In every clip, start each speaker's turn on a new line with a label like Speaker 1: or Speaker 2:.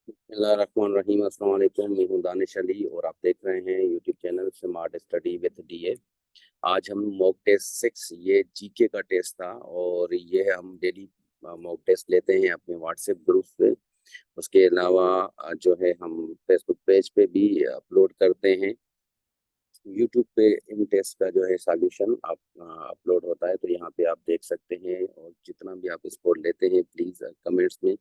Speaker 1: बिस्मिल्लाहिर्रहमानिर्रहीम। अस्सलाम वालेकुम। मैं हूं दानिश अली और आप देख रहे हैं YouTube channel smart study with DA. आज हम मॉक टेस्ट 6, ये जीके का टेस्ट था और ये हम डेली मॉक टेस्ट लेते हैं अपने व्हाट्सएप ग्रुप पे। उसके अलावा जो है हम फेसबुक पेज पे भी अपलोड करते हैं। यूट्यूब पे इन टेस्ट का जो है सॉल्यूशन आप अपलोड होता है, तो यहाँ पे आप देख सकते हैं। और जितना भी आप स्कोर लेते हैं प्लीज़ कमेंट्स में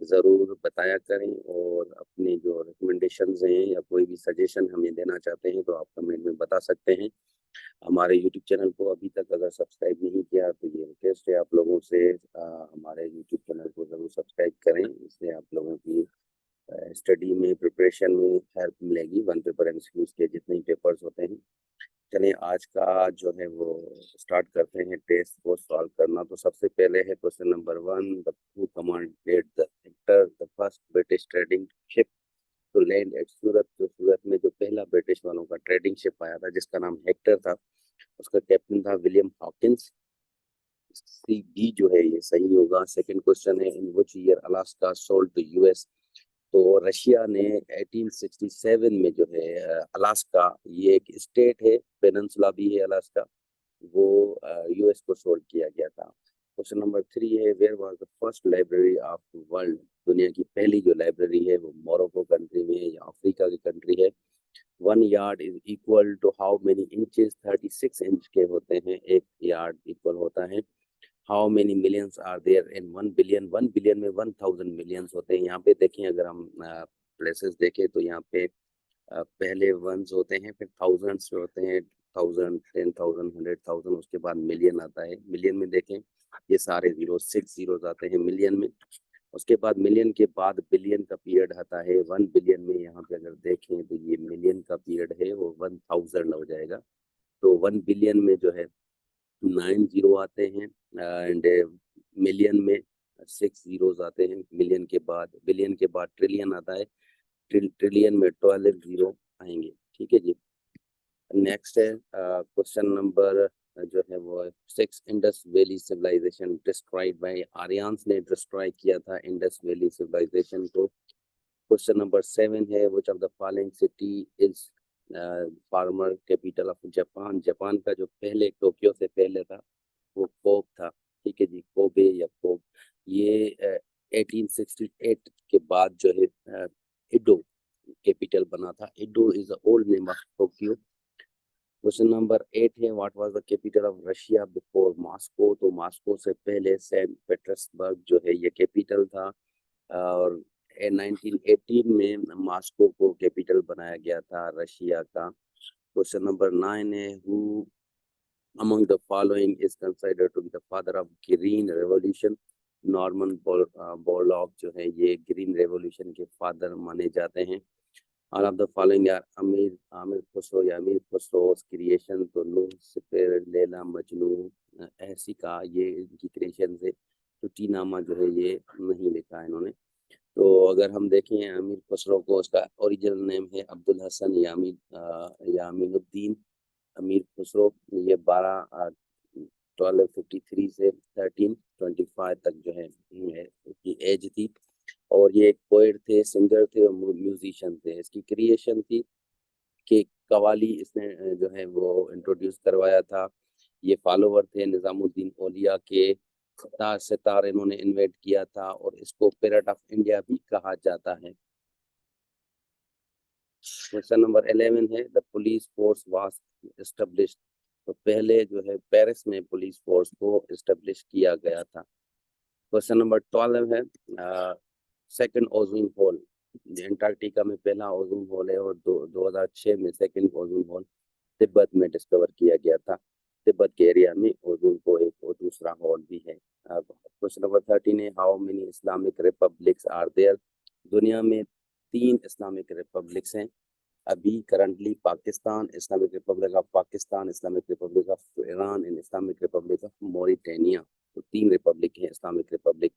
Speaker 1: ज़रूर बताया करें, और अपने जो रिकमेंडेशंस हैं या कोई भी सजेशन हमें देना चाहते हैं तो आप कमेंट में बता सकते हैं। हमारे यूट्यूब चैनल को अभी तक अगर सब्सक्राइब नहीं किया तो ये रिक्वेस्ट है आप लोगों से, हमारे यूट्यूब चैनल को ज़रूर सब्सक्राइब करें। इससे आप लोगों की स्टडी में, प्रिपरेशन में हेल्प मिलेगी। वन पेपर एमसीक्यूज के जितने ही पेपर्स होते हैं। चलिए आज का जो है वो स्टार्ट करते हैं टेस्ट को सॉल्व करना। तो सबसे पहले है question number 1। The who commanded the Hector the first British trading ship to land at Surat. तो सूरत में जो पहला ब्रिटिश वालों का ट्रेडिंग शिप आया था जिसका नाम हेक्टर था, उसका कैप्टन था विलियम हॉकिंस। सी डी जो है ये सही होगा। सेकंड क्वेश्चन है in which year Alaska sold to US. तो रशिया ने 1867 में जो है अलास्का, ये एक स्टेट है, पेनिनसुला भी है अलास्का, वो यूएस को सोल्ड किया गया था। क्वेश्चन नंबर 3 है where was the first library of world. दुनिया की पहली जो लाइब्रेरी है वो मोरक्को कंट्री में है या अफ्रीका की कंट्री है। 1 yard is equal to how many inches. 36 inch के होते हैं, 1 यार्ड इक्वल होता है। How many millions are there in 1 billion. 1 billion में 1000 मिलियंस होते हैं। यहाँ पे देखें, अगर हम प्लेसेस देखें तो यहाँ पे पहले वंस होते हैं, फिर थाउजेंड्स होते हैं, 1000, 10,000, 100,000, उसके बाद मिलियन आता है। मिलियन में देखें ये सारे जीरो, 6 जीरोस आते हैं मिलियन में। उसके बाद मिलियन के बाद बिलियन का पीरियड आता है। 1 बिलियन में यहाँ पे अगर देखें तो ये मिलियन का पीरियड है वो 1000 हो जाएगा। तो 1 बिलियन में जो है 9 जीरो आते हैं, एंड मिलियन में 6 जीरोस आते हैं। मिलियन के बाद, बिलियन के बाद ट्रिलियन आता है। ट्रिलियन में 12 जीरो आएंगे। ठीक है जी। नेक्स्ट है क्वेश्चन नंबर जो है वो 6। Indus valley civilization destroyed by Aryans ने डिस्ट्रॉय किया था इंडस वैली सिविलाइजेशन को। क्वेश्चन नंबर 7 है which of the following city is former capital of Japan. Japan का जो पहले टोक्यो से पहले था वो कोब था। ठीक है जी, कोबे या कोब। ये 1868 के बाद जो है इडो कैपिटल बना था। Edo is the old name of Tokyo. Question number 8 है what was the capital of Russia before Moscow. तो मॉस्को से पहले सेंट पीटर्सबर्ग जो है ये कैपिटल था। और 1918 में मॉस्को को कैपिटल बनाया गया था रशिया का। क्वेश्चन नंबर 9 है who among the following is considered to be the father of green revolution। Norman Borlaug जो है ये ग्रीन रेवोल्यूशन के फादर माने जाते हैं। All of the following are Aamir Aamir Khusro या अमीर खुसरो क्रिएशन। तो नूह, सिपर, लैला मजनू, ऐसी का ये इनकी क्रिएशन है। टूटीनामा जो है ये नहीं लिखा है इन्होंने। तो अगर हम देखें अमीर खुसरो को, उसका ओरिजिनल नेम है अब्दुल हसन यामीनुद्दीन अमीर खुसरो। ये 1253 से 1325 तक जो है उसकी एज थी। और ये एक पोएट थे, सिंगर थे और म्यूजिशियन थे। इसकी क्रिएशन थी कि कवाली इसने जो है वो इंट्रोड्यूस करवाया था। ये फॉलोवर थे निजामुद्दीन औलिया के। सितार सितार इन्होंने इन्वेंट किया था और इसको पैरट ऑफ इंडिया भी कहा जाता है। क्वेश्चन नंबर 11 है the police force was established. तो पहले जो है पेरिस में पुलिस फोर्स को एस्टेब्लिश किया गया था। क्वेश्चन नंबर 12 है सेकंड ओजोन होल। अंटार्कटिका में पहला ओजोन होल है और 2006 में सेकंड ओजोन होल तिब्बत में डिस्कवर किया गया था। तिब्बत के एरिया में ओजोन को एक और दूसरा होल भी है। क्वेश्चन नंबर 13 है how many Islamic republics are there. दुनिया में 3 इस्लामिक रिपब्लिक्स हैं अभी currently. Pakistan, Islamic republic of Pakistan, Islamic republic of Iran and Islamic republic of Mauritania. तो 3 रिपब्लिक है इस्लामिक रिपब्लिक।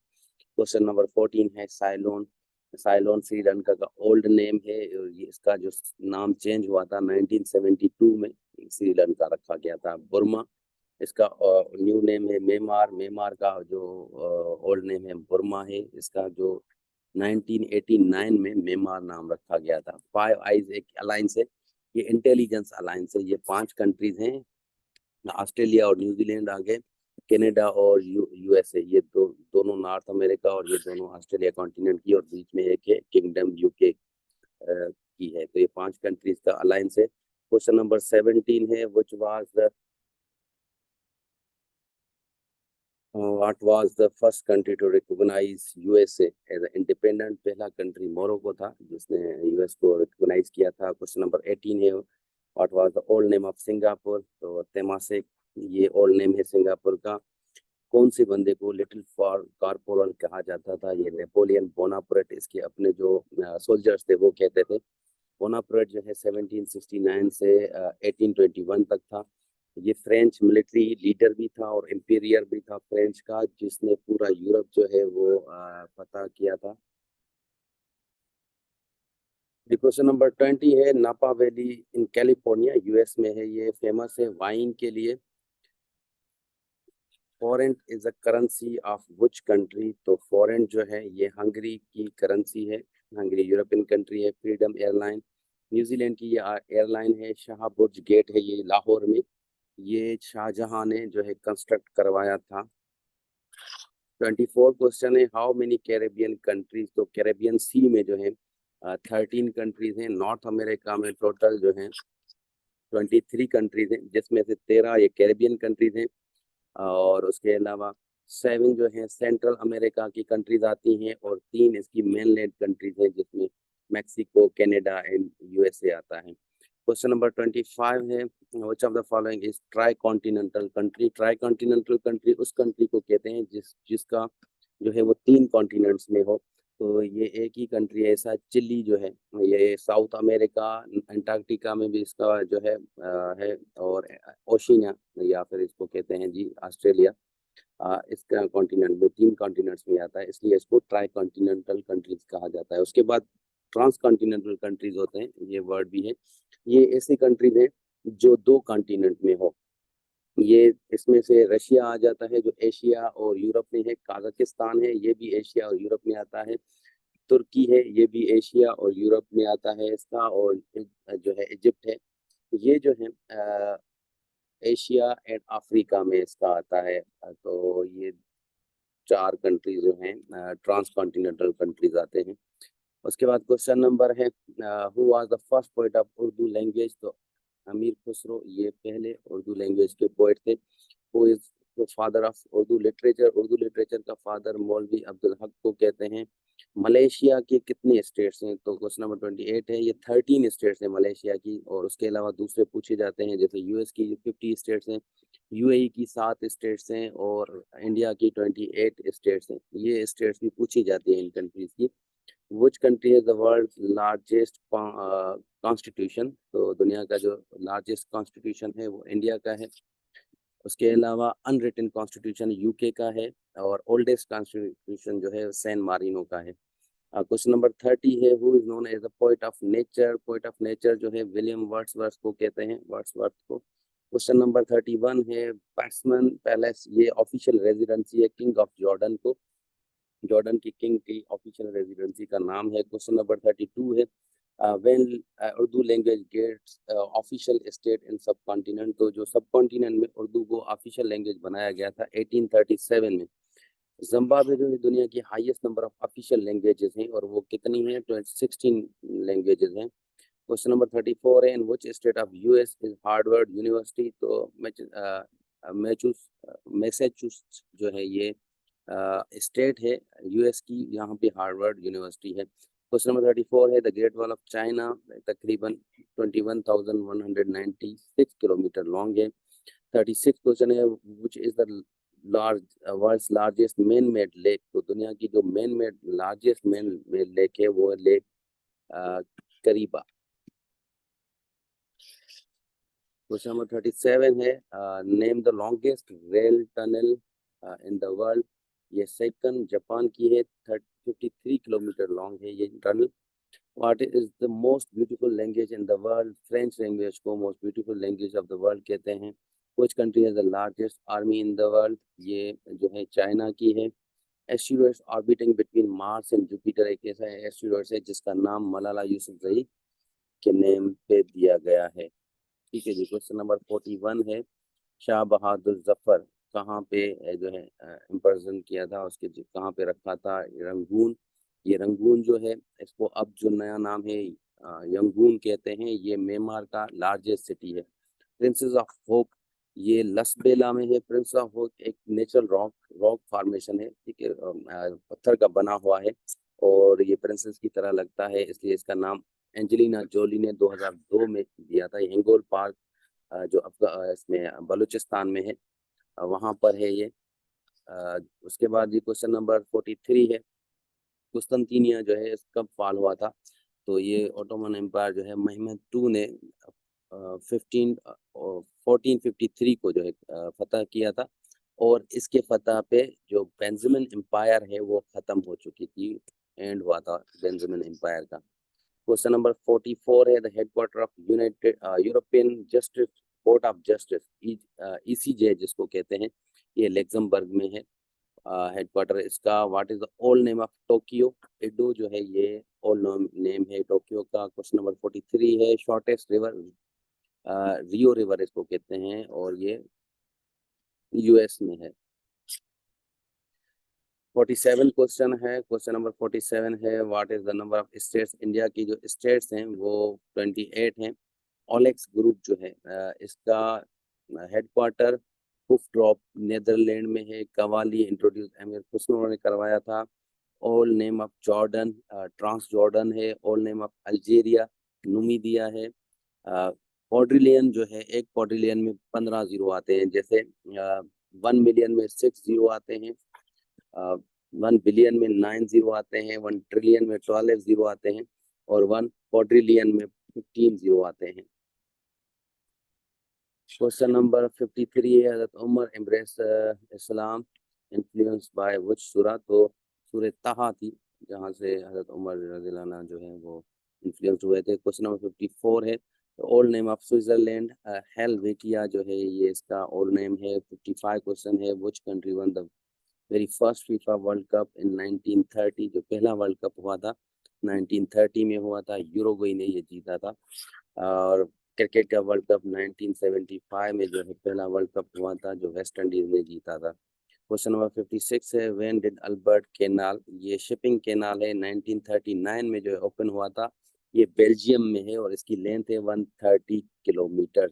Speaker 1: क्वेश्चन नंबर 14 है साइलोन। साइलोन श्रीलंका का ओल्ड नेम है और ये इसका जो नाम चेंज हुआ था 1972 में, श्रीलंका रखा गया था बुर्मा। इसका न्यू नेम है मेमार। मेमार का जो ओल्ड नेम है बुर्मा है। इसका जो 1989 में म्यांमार नाम रखा गया था। फाइव आइज एक अलायंस है, ये इंटेलिजेंस अलायंस है। ये 5 कंट्रीज हैं, ऑस्ट्रेलिया और न्यूजीलैंड आगे, कनाडा और यूएसए, ये दोनों नॉर्थ अमेरिका, और ये दोनों ऑस्ट्रेलिया कॉन्टिनेंट की, और बीच में एक है किंगडम यूके की है। तो ये 5 कंट्रीज का अलायंस है। क्वेश्चन नंबर 17 है, which was the what was the first country to recognize USA as an independent? पहला कंट्री मोरक्को था जिसने यूएस को रिकॉग्नाइज किया था। क्वेश्चन नंबर 18 है, what was the old name of Singapore? तो तेमासेक ये ओल्ड नेम है सिंगापुर का। कौन से बंदे को लिटिल फॉर कारपोरल कहा जाता था? ये नेपोलियन बोनापार्ट, इसके अपने जो सोल्जर्स थे वो कहते थे। बोनापार्ट जो है 1769 से 1821 तक था। ये फ्रेंच मिलिट्री लीडर भी था और एम्पीरियर भी था फ्रेंच का, जिसने पूरा यूरोप जो है वो फतह किया था। क्वेश्चन नंबर 20 है, नापा वैली इन कैलिफोर्निया यूएस में है, ये फेमस है वाइन के लिए। Foreign is a currency of which country? तो फॉरेन जो है ये हंगरी की करेंसी है। हंगरी यूरोपियन कंट्री है। फ्रीडम एयरलाइन न्यूजीलैंड की ये एयरलाइन है। शाहबुर्ज गेट है ये लाहौर में, ये शाहजहां ने जो है कंस्ट्रक्ट करवाया था। 24 क्वेश्चन है, हाउ मेनी कैरेबियन कंट्रीज? तो कैरेबियन सी में जो है 13 कंट्रीज हैं। नॉर्थ अमेरिका में टोटल जो है 23 कंट्रीज हैं, जिसमें से 13 ये कैरेबियन कंट्रीज हैं, और उसके अलावा 7 जो है सेंट्रल अमेरिका की कंट्रीज आती हैं, और 3 इसकी मेनलैंड कंट्रीज हैं, जिसमें मैक्सिको, कनाडा एंड यूएसए आता है। क्वेश्चन नंबर 25 है, which of the following is try continental country? Try continental country उस कंट्री को कहते हैं जिसका जो है वो 3 कॉन्टिनेंट्स में हो। तो ये एक ही कंट्री है ऐसा, चिली जो है, ये साउथ अमेरिका, अंटार्कटिका में भी इसका जो है, और ओशिनिया या फिर इसको कहते हैं जी ऑस्ट्रेलिया, इसका कॉन्टिनेंट में 3 कॉन्टिनेंट्स में आता है, इसलिए इसको ट्राई कॉन्टिनेंटल कंट्रीज कहा जाता है। उसके बाद ट्रांस कॉन्टिनेंटल कंट्रीज होते हैं, ये वर्ड भी है। ये ऐसी कंट्रीज हैं जो 2 कॉन्टिनेंट में हो। ये इसमें से रशिया आ जाता है जो एशिया और यूरोप में है। काजाकिस्तान है, ये भी एशिया और यूरोप में आता है। तुर्की है, ये भी एशिया और यूरोप में आता है इसका। और जो है इजिप्ट है, ये जो है एशिया एंड अफ्रीका में इसका आता है। तो ये 4 कंट्रीज जो हैं ट्रांस कॉन्टिनेंटल कंट्रीज आते हैं। उसके बाद क्वेश्चन नंबर है, who was the first poet of Urdu language? तो अमीर खुसरो ये पहले उर्दू लैंग्वेज के पोएट थे। Who is the father of Urdu literature? Urdu literature का फादर मौलवी अब्दुल हक को कहते हैं। मलेशिया के कितने स्टेट्स हैं? तो क्वेश्चन नंबर 28 है, ये 13 स्टेट्स हैं मलेशिया की, और उसके अलावा दूसरे पूछे जाते हैं, जैसे यूएस की 50 स्टेट्स हैं, यूएई की 7 स्टेट्स हैं, और इंडिया की 28 स्टेट्स हैं। ये स्टेट्स भी पूछी जाती हैं इन कंट्रीज की। Which country is the world's largest constitution? तो दुनिया का जो लार्जेस्ट कॉन्स्टिट्यूशन है वो इंडिया का है। उसके अलावा अनरिटन कॉन्स्टिट्यूशन यूके का है, और ओल्डेस्ट कॉन्स्टिट्यूशन जो है सैन मारिनो का है। क्वेश्चन नंबर 30 है, who is known as the poet of nature? Poet of nature जो है विलियम वर्ड्सवर्थ को कहते हैं, वर्ड्सवर्थ को। क्वेश्चन नंबर 31 है, पैट्समैन पैलेस ये ऑफिशियल रेजिडेंसी है किंग ऑफ जॉर्डन को, जॉर्डन की किंग की ऑफिशियल रेजिडेंसी का नाम है। क्वेश्चन नंबर 32 है, when Urdu language gets official state in subcontinent? तो जो सब कॉन्टिनेंट में उर्दू को ऑफिशियल लैंग्वेज बनाया गया था 1837 में। जिम्बाब्वे जो है दुनिया की highest number of official languages हैं, और वो कितनी हैं? 16 लैंग्वेजेस हैं। क्वेश्चन नंबर 34 है, in which state of US is Harvard University? तो मैसेचुसेट्स जो है ये स्टेट है यूएस की, यहाँ पे हार्वर्ड यूनिवर्सिटी है। क्वेश्चन नंबर 34 है, the Great Wall of China तकरीबन 21,196 किलोमीटर लॉन्ग है। 36 क्वेश्चन है, which is the large world's largest man made lake? तो दुनिया की जो man made largest man made lake है वो है लेक करीबा। क्वेश्चन नंबर 37 है, name the longest rail tunnel in the world? ये सेकंड जापान की है, 53 किलोमीटर लॉन्ग है ये tunnel. What is the most beautiful language in the world? French language को most beautiful language of the world कहते हैं। Which country has the largest army in the world? ये जो है चाइना की है। Asteroid orbiting between Mars and Jupiter एक ऐसा एस्टेरॉइड है जिसका नाम मलाला यूसुफजई के नेम पे दिया गया है। ठीक है जी। क्वेश्चन नंबर 41 है, शाह बहादुर जफर कहाँ पे जो है इम्प्रिजन किया था, उसके कहाँ पे रखा था? रंगून। ये रंगून जो है इसको अब जो नया नाम है यंगून कहते हैं। ये म्यांमार का लार्जेस्ट सिटी है। प्रिंसेस ऑफ होप ये लसबेला में है। प्रिंस ऑफ होप एक नेचुरल रॉक रॉक फॉर्मेशन है, ठीक है, पत्थर का बना हुआ है और ये प्रिंसेस की तरह लगता है, इसलिए इसका नाम एंजेलिना जोली ने 2002 में दिया था। हिंगोल पार्क जो इसमें बलूचिस्तान में है, वहाँ पर है ये। उसके बाद ये क्वेश्चन नंबर 43 है, कुस्तुनतीनिया जो है कब फॉल हुआ था? तो ये ओटोमन एम्पायर जो है महमद टू ने 1453 को जो है फतह किया था और इसके फतह पे जो बेंजामिन एम्पायर है वो खत्म हो चुकी थी, एंड हुआ था बेंजामिन एम्पायर का। क्वेश्चन नंबर 44 है, the headquarter of United European justice court of justice ECJ जिसको कहते हैं, ये लग्जमबर्ग में है हेडक्वार्टर इसका। What is the old name of Tokyo? Edo जो है ये ओल्ड नेम है टोक्यो का। क्वेश्चन नंबर 43 है, शॉर्टेस्ट रिवर रियो रिवर इसको कहते हैं और ये US में है। 47 क्वेश्चन है, क्वेश्चन नंबर 47 है, what is the number of states? India की जो स्टेट्स हैं वो 28 हैं। ओलेक्स ग्रुप जो है इसका हेडक्वार्टर हुफड्रॉप नेदरलैंड में है। कवाली इंट्रोड्यूस अमीर खुसरो ने करवाया था। Old name of Jordan Transjordan है। Old name of Algeria Numidia है। क्वाड्रिलियन जो है, एक क्वाड्रिलियन में 15 जीरो आते हैं, जैसे 1 मिलियन में 6 जीरो आते हैं, 1 बिलियन में 9 जीरो आते हैं, 1 ट्रिलियन में 12 जीरो आते हैं और 1 क्वाड्रिलियन में 15 जीरो आते हैं। क्वेश्चन नंबर 53 है, हज़रत Umar embrace Islam influence by which सूरा? तो सूरह ताहा थी जहाँ से हज़रत उमर रज़ियल्लाहु अन्हु जो है वो इन्फ्लुएंस हुए थे। क्वेश्चन नंबर 54 है, ओल्ड नेम ऑफ स्विट्जरलैंड हेलवेटिया जो है ये इसका ओल्ड नेम है। 55 क्वेश्चन है, which country won the very first FIFA World Cup in 1930? जो पहला वर्ल्ड कप हुआ था 1930 में हुआ था, यूरुग्वे ने ये जीता था। और क्रिकेट का वर्ल्ड कप 1975 में जो है पहला वर्ल्ड कप हुआ था जो वेस्ट इंडीज ने जीता था। क्वेश्चन नंबर 56 है, व्हेन डिड अल्बर्ट कैनाल, ये शिपिंग कैनाल है, 1939 में जो है ओपन हुआ था। ये बेल्जियम में है और इसकी लेंथ है 130 किलोमीटर।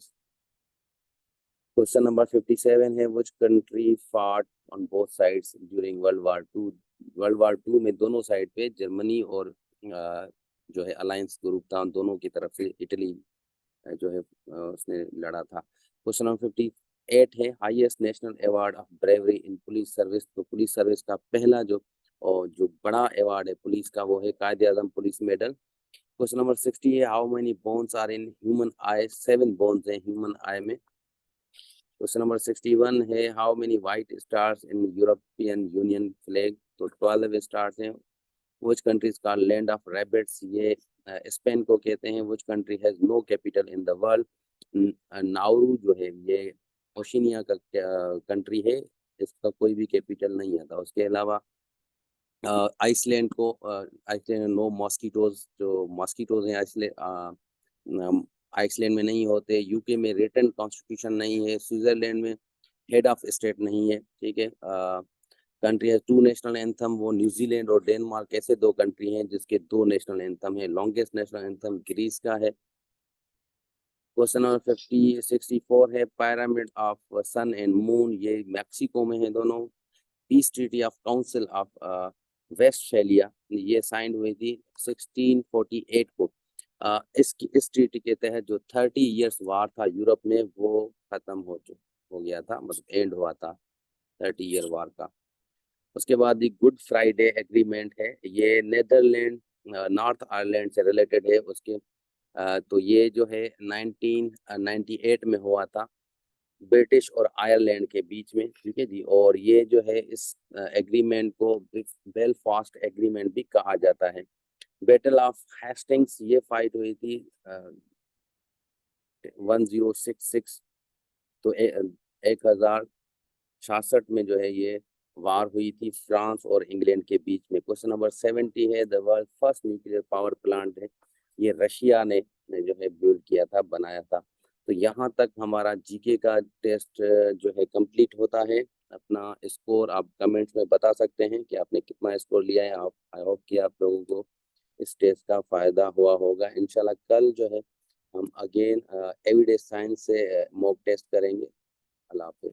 Speaker 1: क्वेश्चन नंबर 57 है, which country fought on both sides during world war two? World war two में दोनों साइड पे जर्मनी और जो है अलायंस ग्रुप था उन दोनों की तरफ से इटली जो है उसने लड़ा था। क्वेश्चन नंबर 58 है, highest national award of bravery in police service? तो पुलिस सर्विस का पहला जो बड़ा अवार्ड है पुलिस का वो है Quaid e Azam police medal. Question number 60 है, how many bones are in human eye? 7 bones हैं ह्यूमन आई में। क्वेश्चन नंबर 61 है, how many white stars in European Union flag? तो 12 स्टार्स हैं। Which country is called land of rabbits? ये Spain को कहते हैं। Which country has no capital in the world? Nauru जो है ये ओशिनिया का कंट्री है, इसका कोई भी कैपिटल नहीं आता। उसके अलावा आइसलैंड को आइसलैंड नो मॉस्किटोज, जो मॉस्किटोज हैं आइसलैंड में नहीं होते। यूके में रिटन कॉन्स्टिट्यूशन नहीं है। स्विट्जरलैंड में हेड ऑफ स्टेट नहीं है। ठीक है। कंट्री है 2 नेशनल एंथम, वो न्यूजीलैंड और डेनमार्क ऐसे 2 कंट्री हैं जिसके 2 नेशनल एंथम है। लॉन्गेस्ट नेशनल एंथम ग्रीस का है। क्वेश्चन नंबर 64 है, pyramid of sun and moon, ये मैक्सिको में है दोनों। Peace treaty of council of Westphalia ये साइन हुई थी 1648 को। इस ट्रीटी के तहत जो 30 इयर्स वार था यूरोप में वो खत्म हो गया था, मतलब एंड हुआ था 30 ईयर वार का। उसके बाद गुड फ्राइडे एग्रीमेंट है, ये नेदरलैंड नॉर्थ आयरलैंड से रिलेटेड है। उसके तो ये जो है 1998 में हुआ था ब्रिटिश और आयरलैंड के बीच में। ठीक है जी। और ये जो है इस एग्रीमेंट को बेलफास्ट एग्रीमेंट भी कहा जाता है। बैटल ऑफ हेस्टिंग्स ये फाइट हुई थी 1066, तो 1066 में जो है ये वार हुई थी फ्रांस और इंग्लैंड के बीच में। क्वेश्चन नंबर 70 है, the world first nuclear power plant है, ये रशिया ने जो है बिल्ड किया था, बनाया था। तो यहाँ तक हमारा जीके का टेस्ट जो है कंप्लीट होता है। अपना स्कोर आप कमेंट्स में बता सकते हैं कि आपने कितना स्कोर लिया है। आप आई होप कि आप लोगों को इस टेस्ट का फायदा हुआ होगा। इंशाल्लाह कल जो है हम अगेन एवरीडे साइंस से मॉक टेस्ट करेंगे। अल्लाह हाफिज।